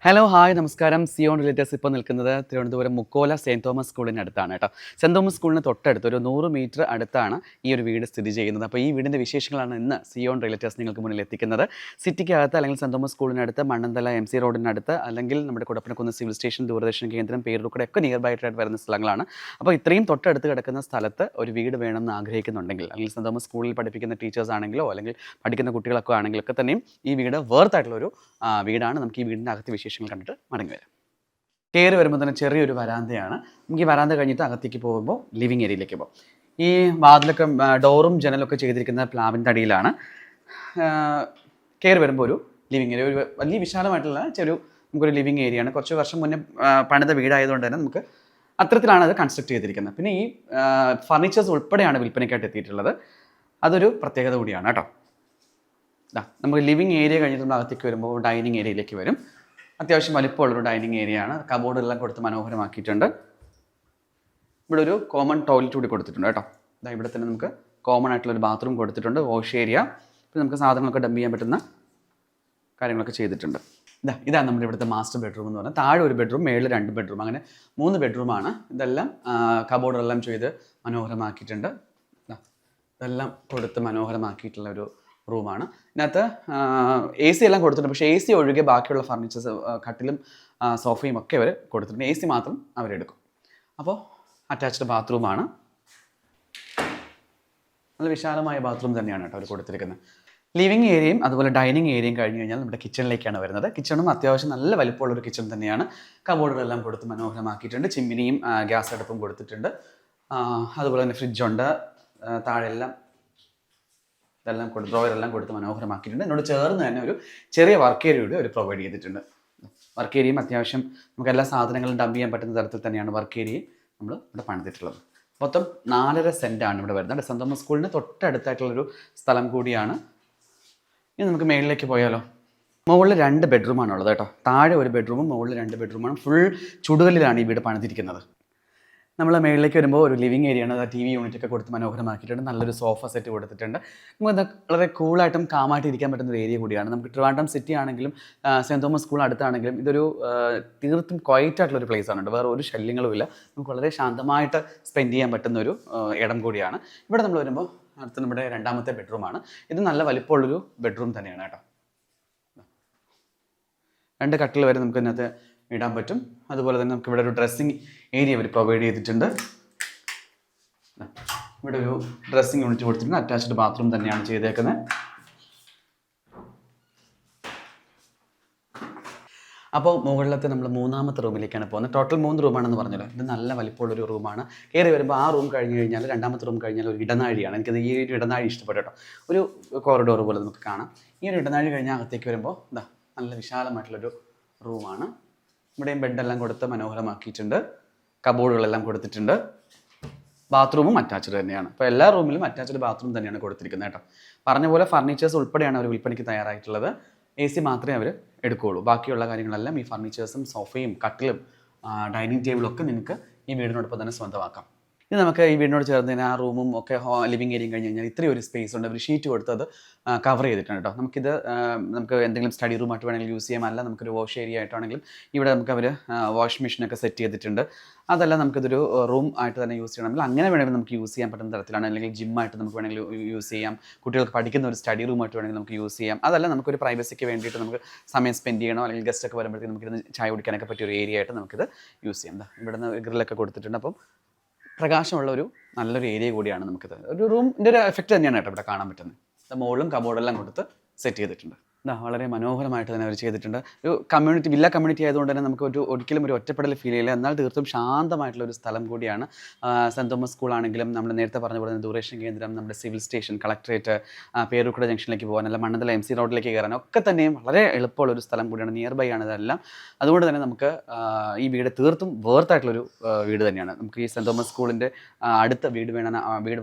Hello hi നമസ്കാരം. Zion റിലേറ്റേഴ്സ് ഇപ്പോൾ നിൽക്കുന്നത് തിരുവനന്തപുരം മുക്കോല സെയിൻറ്റ് തോമസ് സ്കൂളിന് അടുത്താണ് കേട്ടോ. സെൻറ്റ് തോമസ് സ്കൂളിന് തൊട്ടടുത്ത് ഒരു 100 മീറ്റർ അടുത്താണ് ഈ ഒരു വീട് സ്ഥിതി ചെയ്യുന്നത്. അപ്പോൾ ഈ വീടിൻ്റെ വിശേഷങ്ങളാണ് ഇന്ന് സിയോൺ റിലേറ്റേഴ്സ് നിങ്ങൾക്ക് മുന്നിൽ എത്തിക്കുന്നത്. സിറ്റിക്കകത്ത് അല്ലെങ്കിൽ സെൻറ്റ് തോമസ് സ്കൂളിനടുത്ത്, മണ്ണന്തല MC റോഡിനടുത്ത്, അല്ലെങ്കിൽ നമ്മുടെ കുടപ്പനക്കുന്ന് സിവിൽ സ്റ്റേഷൻ, ദൂരദർശൻ കേന്ദ്രം, പേരൂർക്കട ഒക്കെ നിയർ ബൈ ആയിട്ട് വരുന്ന സ്ഥലങ്ങളാണ്. അപ്പോൾ ഇത്രയും തൊട്ടടുത്ത് കിടക്കുന്ന സ്ഥലത്ത് ഒരു വീട് വേണമെന്ന് ആഗ്രഹിക്കുന്നുണ്ടെങ്കിൽ, അല്ലെങ്കിൽ സെൻറ്റ് തോമസ് സ്കൂളിൽ പഠിപ്പിക്കുന്ന ടീച്ചേഴ്സ് ആണെങ്കിലോ അല്ലെങ്കിൽ പഠിക്കുന്ന കുട്ടികളൊക്കെ ആണെങ്കിലൊക്കെ തന്നെയും ഈ വീട് വേർത്തായിട്ടുള്ളൊരു വീടാണ്. നമുക്ക് ഈ വീടിൻ്റെ അകത്ത് വിശേഷങ്ങൾ കണ്ടിട്ട് മടങ്ങി വരാം. കയറി വരുമ്പോൾ തന്നെ ചെറിയൊരു വരാന്തയാണ്. നമുക്ക് ഈ വരാന്ത കഴിഞ്ഞിട്ട് അകത്തേക്ക് പോകുമ്പോൾ ലിവിങ് ഏരിയയിലേക്ക് പോകും. ഈ വാതിലൊക്കെ ഡോറും ജനലൊക്കെ ചെയ്തിരിക്കുന്ന പ്ലാവിൻ്റെ അടിയിലാണ്. കയറി വരുമ്പോൾ ഒരു ലിവിങ് ഏരിയ, ഒരു വലിയ വിശാലമായിട്ടുള്ള നമുക്കൊരു ലിവിങ് ഏരിയയാണ്. കുറച്ച് വർഷം മുന്നേ പണിത വീടായതുകൊണ്ട് തന്നെ നമുക്ക് അത്തരത്തിലാണ് അത് കൺസ്ട്രക്ട് ചെയ്തിരിക്കുന്നത്. പിന്നെ ഈ ഫർണിച്ചേഴ്സ് ഉൾപ്പെടെയാണ് വിൽപ്പനയ്ക്കായിട്ട് എത്തിയിട്ടുള്ളത്. അതൊരു പ്രത്യേകത കൂടിയാണ് കേട്ടോ. നമുക്ക് ലിവിങ് ഏരിയ കഴിഞ്ഞിട്ട് നമ്മൾ അകത്തേക്ക് വരുമ്പോൾ ഡൈനിങ് ഏരിയയിലേക്ക് വരും. അത്യാവശ്യം വലിപ്പമുള്ളൊരു ഡൈനിങ് ഏരിയയാണ്. കബോർഡെല്ലാം കൊടുത്ത് മനോഹരമാക്കിയിട്ടുണ്ട്. ഇവിടെ ഒരു കോമൺ ടോയ്ലറ്റ് കൂടി കൊടുത്തിട്ടുണ്ട് കേട്ടോ. ഇവിടെ തന്നെ നമുക്ക് കോമൺ ആയിട്ടുള്ളൊരു ബാത്റൂം കൊടുത്തിട്ടുണ്ട്, വാഷ് ഏരിയ. പിന്നെ നമുക്ക് സാധനങ്ങളൊക്കെ ഡംപ് ചെയ്യാൻ പറ്റുന്ന കാര്യങ്ങളൊക്കെ ചെയ്തിട്ടുണ്ട്. ഇതാണ് നമ്മുടെ ഇവിടുത്തെ മാസ്റ്റർ ബെഡ്റൂം എന്ന് പറഞ്ഞാൽ. താഴെ ഒരു ബെഡ്റൂം, മേളിൽ 2 ബെഡ്റൂം, അങ്ങനെ 3 ബെഡ്റൂമാണ്. ഇതെല്ലാം കബോർഡെല്ലാം ചെയ്ത് മനോഹരമാക്കിയിട്ടുണ്ട്. ഇതെല്ലാം കൊടുത്ത് മനോഹരമാക്കിയിട്ടുള്ള ഒരു റൂമാണ്. ഇതിനകത്ത് AC എല്ലാം കൊടുത്തിട്ടുണ്ട്. പക്ഷേ AC ഒഴികെ ബാക്കിയുള്ള ഫർണിച്ചേഴ്സ്, കട്ടിലും സോഫയും ഒക്കെ അവർ കൊടുത്തിട്ടുണ്ട്. AC മാത്രം അവരെടുക്കും. അപ്പോൾ അറ്റാച്ച്ഡ് ബാത്റൂമാണ്. നല്ല വിശാലമായ ബാത്റൂം തന്നെയാണ് കേട്ടോ അവർ കൊടുത്തിരിക്കുന്നത്. ലിവിങ് ഏരിയയും അതുപോലെ ഡൈനിങ് ഏരിയയും കഴിഞ്ഞ് കഴിഞ്ഞാൽ നമ്മുടെ കിച്ചണിലേക്കാണ് വരുന്നത്. കിച്ചണും അത്യാവശ്യം നല്ല വലിപ്പമുള്ളൊരു കിച്ചൺ തന്നെയാണ്. കബോർഡുകളെല്ലാം കൊടുത്ത് മനോഹരമാക്കിയിട്ടുണ്ട്. ചിമ്മിനിയും ഗ്യാസ് അടുപ്പും കൊടുത്തിട്ടുണ്ട്. അതുപോലെ തന്നെ ഫ്രിഡ്ജുണ്ട്. താഴെല്ലാം ഇതെല്ലാം ഡ്രോയറെല്ലാം കൊടുത്ത് മനോഹരമാക്കിയിട്ടുണ്ട്. എന്നോട് ചേർന്ന് തന്നെ ഒരു ചെറിയ വർക്ക് ഏരിയ കൂടി അവർ പ്രൊവൈഡ് ചെയ്തിട്ടുണ്ട്. വർക്ക് ഏരിയയും അത്യാവശ്യം നമുക്ക് എല്ലാ സാധനങ്ങളും ഡംപ് ചെയ്യാൻ പറ്റുന്ന തരത്തിൽ തന്നെയാണ് വർക്ക് ഏരിയയും നമ്മൾ ഇവിടെ പണിതിട്ടുള്ളത്. മൊത്തം 4.5 സെൻറ്റാണ് ഇവിടെ വരുന്നത്. സെൻറ്റ് തോമസ് സ്കൂളിന് തൊട്ടടുത്തായിട്ടുള്ളൊരു സ്ഥലം കൂടിയാണ്. ഇനി നമുക്ക് മേളിലേക്ക് പോയാലോ. മുകളിൽ 2 ബെഡ്റൂമാണ് ഉള്ളത് കേട്ടോ. താഴെ ഒരു ബെഡ്റൂമും മുകളിൽ 2 ബെഡ്റൂമാണ്. ഫുൾ ചുടുകല്ലിലാണ് ഈ വീട് പണിതിരിക്കുന്നത്. നമ്മൾ മേളിലേക്ക് വരുമ്പോൾ ഒരു ലിവിങ് ഏരിയയാണ്. അത് TV യൂണിറ്റൊക്കെ കൊടുത്ത് മനോഹരമാക്കിയിട്ടുണ്ട്. നല്ലൊരു സോഫ സെറ്റ് കൊടുത്തിട്ടുണ്ട്. നമുക്ക് വളരെ കൂളായിട്ടും കാമായിട്ട് ഇരിക്കാൻ പറ്റുന്ന ഒരു ഏരിയ കൂടിയാണ്. നമുക്ക് ട്രിവാൻഡ്രം സിറ്റി ആണെങ്കിലും സെൻറ്റ് തോമസ് സ്കൂൾ അടുത്താണെങ്കിലും ഇതൊരു തീർത്തും ക്വയറ്റ് ആയിട്ടുള്ളൊരു പ്ലേസ് ആണ്. വേറെ ഒരു ശല്യങ്ങളും ഇല്ല. നമുക്ക് വളരെ ശാന്തമായിട്ട് സ്പെൻഡ് ചെയ്യാൻ പറ്റുന്ന ഒരു ഇടം കൂടിയാണ്. ഇവിടെ നമ്മൾ വരുമ്പോൾ അടുത്ത് നമ്മുടെ 2ാമത്തെ ബെഡ്റൂമാണ്. ഇത് നല്ല വലിപ്പമുള്ളൊരു ബെഡ്റൂം തന്നെയാണ് കേട്ടോ. 2 കട്ടിൽ വരെ നമുക്ക് ഇതിനകത്ത് ഇടാൻ പറ്റും. അതുപോലെ തന്നെ നമുക്ക് ഇവിടെ ഒരു ഡ്രസ്സിങ് ഏരിയ അവർ പ്രൊവൈഡ് ചെയ്തിട്ടുണ്ട്. ഇവിടെ ഒരു ഡ്രസ്സിങ് യൂണിറ്റ് കൊടുത്തിട്ടുണ്ട്. അറ്റാച്ച്ഡ് ബാത്റൂം തന്നെയാണ് ചെയ്തേക്കുന്നത്. അപ്പോൾ മുകളിലത്തെ നമ്മൾ 3ാമത്തെ റൂമിലേക്കാണ് പോകുന്നത്. ടോട്ടൽ 3 റൂമാണെന്ന് പറഞ്ഞല്ലോ. ഇത് നല്ല വലിപ്പമുള്ളൊരു റൂമാണ്. കയറി വരുമ്പോൾ ആ റൂം കഴിഞ്ഞ് കഴിഞ്ഞാൽ 2ാമത്തെ റൂം കഴിഞ്ഞാൽ ഒരു ഇടനാഴിയാണ്. എനിക്കത് ഈ ഒരു ഇടനാഴി ഇഷ്ടപ്പെട്ടു കേട്ടോ. ഒരു കോറിഡോർ പോലെ നമുക്ക് കാണാം. ഈ ഒരു ഇടനാഴി കഴിഞ്ഞാൽ അകത്തേക്ക് വരുമ്പോൾ നല്ല വിശാലമായിട്ടുള്ളൊരു റൂമാണ്. ഇവിടെയും ബെഡെല്ലാം കൊടുത്ത് മനോഹരമാക്കിയിട്ടുണ്ട്. കബോർഡുകളെല്ലാം കൊടുത്തിട്ടുണ്ട്. ബാത്റൂമും അറ്റാച്ച്ഡ് തന്നെയാണ്. അപ്പോൾ എല്ലാ റൂമിലും അറ്റാച്ച്ഡ് ബാത്റൂം തന്നെയാണ് കൊടുത്തിരിക്കുന്നത് കേട്ടോ. പറഞ്ഞ പോലെ ഫർണിച്ചേഴ്സ് ഉൾപ്പെടെയാണ് അവർ വിൽപ്പനയ്ക്ക് തയ്യാറായിട്ടുള്ളത്. AC മാത്രമേ അവർ എടുക്കുകയുള്ളൂ. ബാക്കിയുള്ള കാര്യങ്ങളെല്ലാം ഈ ഫർണിച്ചേഴ്സും സോഫയും കട്ടിലും ഡൈനിങ് ടേബിളും ഒക്കെ നിങ്ങൾക്ക് ഈ വീടിനോടൊപ്പം തന്നെ സ്വന്തമാക്കാം. ഇനി നമുക്ക് ഈ വീടിനോട് ചേർന്ന് തന്നെ ആ റൂമും ഒക്കെ ലിവിങ് ഏരിയയും കഴിഞ്ഞ് കഴിഞ്ഞാൽ ഇത്രയും ഒരു സ്പേസ് ഉണ്ട്. ഒരു ഷീറ്റ് കൊടുത്തത് കവർ ചെയ്തിട്ടുണ്ട് കേട്ടോ. നമുക്ക് എന്തെങ്കിലും സ്റ്റഡി റൂമായിട്ട് വേണമെങ്കിൽ യൂസ് ചെയ്യാം. അല്ല നമുക്കൊരു വാഷ് ഏരിയ ആയിട്ടാണെങ്കിലും ഇവിടെ നമുക്ക് അവർ വാഷ് മെഷീനൊക്കെ സെറ്റ് ചെയ്തിട്ടുണ്ട്. അതല്ല നമുക്കിതൊരു റൂം ആയിട്ട് തന്നെ യൂസ് ചെയ്യണമെങ്കിൽ അങ്ങനെ വേണമെങ്കിൽ നമുക്ക് യൂസ് ചെയ്യാൻ പറ്റുന്ന തരത്തിലാണ്. അല്ലെങ്കിൽ ജിമ്മായിട്ട് നമുക്ക് വേണമെങ്കിൽ യൂസ് ചെയ്യാം. കുട്ടികൾക്ക് പഠിക്കുന്ന ഒരു സ്റ്റഡി റൂമായിട്ട് വേണമെങ്കിൽ നമുക്ക് യൂസ് ചെയ്യാം. അതല്ല നമുക്കൊരു പ്രൈവസിക്ക് വേണ്ടിയിട്ട് നമുക്ക് സമയം സ്പെൻഡ് ചെയ്യണോ അല്ലെങ്കിൽ ഗസ്റ്റ് ഒക്കെ വരുമ്പോഴത്തേക്ക് നമുക്കിത് ചായ കുടിക്കാനൊക്കെ പറ്റിയ ഒരു ഏരിയ ആയിട്ട് നമുക്കിത് യൂസ് ചെയ്യാം. ഇവിടെ നിന്ന് ഗ്രില്ലൊക്കെ കൊടുത്തിട്ടുണ്ട്. അപ്പം പ്രകാശമുള്ള ഒരു നല്ലൊരു ഏരിയ കൂടിയാണ് നമുക്കിത്. ഒരു റൂമിൻ്റെ ഒരു എഫക്റ്റ് തന്നെയാണ് കേട്ടോ ഇവിടെ കാണാൻ പറ്റുന്നത്. മുകളിലും കബോർഡെല്ലാം കൊടുത്ത് സെറ്റ് ചെയ്തിട്ടുണ്ട്. വളരെ മനോഹരമായിട്ട് തന്നെ അവർ ചെയ്തിട്ടുണ്ട്. ഒരു വില്ല കമ്മ്യൂണിറ്റി ആയതുകൊണ്ട് തന്നെ നമുക്ക് ഒരിക്കലും ഒരു ഒറ്റപ്പെടൽ ഫീൽ ചെയ്യില്ല. എന്നാൽ തീർത്തും ശാന്തമായിട്ടുള്ള ഒരു സ്ഥലം കൂടിയാണ്. സെൻറ്റ് തോമസ് സ്കൂളാണെങ്കിലും നമ്മൾ നേരത്തെ പറഞ്ഞ പോലെ ദൂരദർശൻ കേന്ദ്രം, നമ്മുടെ സിവിൽ സ്റ്റേഷൻ, കളക്ട്രേറ്റ്, പേരൂർക്കട ജംഗ്ഷനിലേക്ക് പോകാൻ, അല്ല മണ്ണന്തല MC റോഡിലേക്ക് കയറാൻ ഒക്കെ തന്നെയും വളരെ എളുപ്പമുള്ളൊരു സ്ഥലം കൂടിയാണ്. നിയർ ബൈ ആണ് ഇതെല്ലാം. അതുകൊണ്ട് തന്നെ നമുക്ക് ഈ വീട് തീർത്തും വേർത്തായിട്ടുള്ളൊരു വീട് തന്നെയാണ്. നമുക്ക് ഈ സെൻറ്റ് തോമസ് സ്കൂളിൻ്റെ അടുത്ത വീട്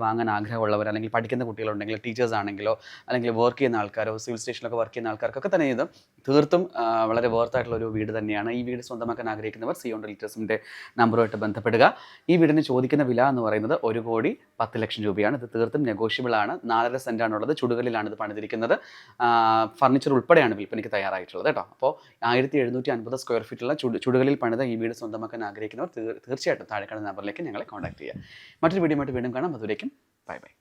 വാങ്ങാൻ ആഗ്രഹമുള്ളവർ, അല്ലെങ്കിൽ പഠിക്കുന്ന കുട്ടികളുണ്ടെങ്കിൽ, ടീച്ചേഴ്സ് ആണെങ്കിലോ അല്ലെങ്കിൽ വർക്ക് ചെയ്യുന്ന ആൾക്കാരോ, സിവിൽ സ്റ്റേഷനിലൊക്കെ വർക്ക് ചെയ്യുന്ന ആൾക്കാർക്കൊക്കെ തന്നെ ഇത് തീർത്തും വളരെ വേർത്തായിട്ടുള്ള ഒരു വീട് തന്നെയാണ്. ഈ വീട് സ്വന്തമാക്കാൻ ആഗ്രഹിക്കുന്നവർ സിയോൺ റിയൽറ്റേഴ്സിൻ്റെ നമ്പറുമായിട്ട് ബന്ധപ്പെടുക. ഈ വീടിന് ചോദിക്കുന്ന വില എന്ന് പറയുന്നത് 1,10,00,000 രൂപയാണ്. ഇത് തീർത്തും നെഗോഷ്യബിൾ ആണ്. 4.5 സെൻറ്റാണുള്ളത്. ചുടുകല്ലിലാണ് ഇത് പണിതിരിക്കുന്നത്. ഫർണിച്ചർ ഉൾപ്പെടെയാണ് വിൽപ്പനയ്ക്ക് തയ്യാറായിട്ടുള്ളത് കേട്ടോ. അപ്പോൾ 1750 സ്ക്വയർ ഫീറ്റുള്ള ചുടുകല്ലിൽ പണിത ഈ വീട് സ്വന്തമാക്കാൻ ആഗ്രഹിക്കുന്നവർ തീർച്ചയായിട്ടും താഴെ കാണുന്ന നമ്പറിലേക്ക് ഞങ്ങളെ കോൺടാക്ട് ചെയ്യുക. മറ്റൊരു വീഡിയോ ആയിട്ട് വീണ്ടും കാണാം. അതുവരേക്കും ബൈ ബൈ.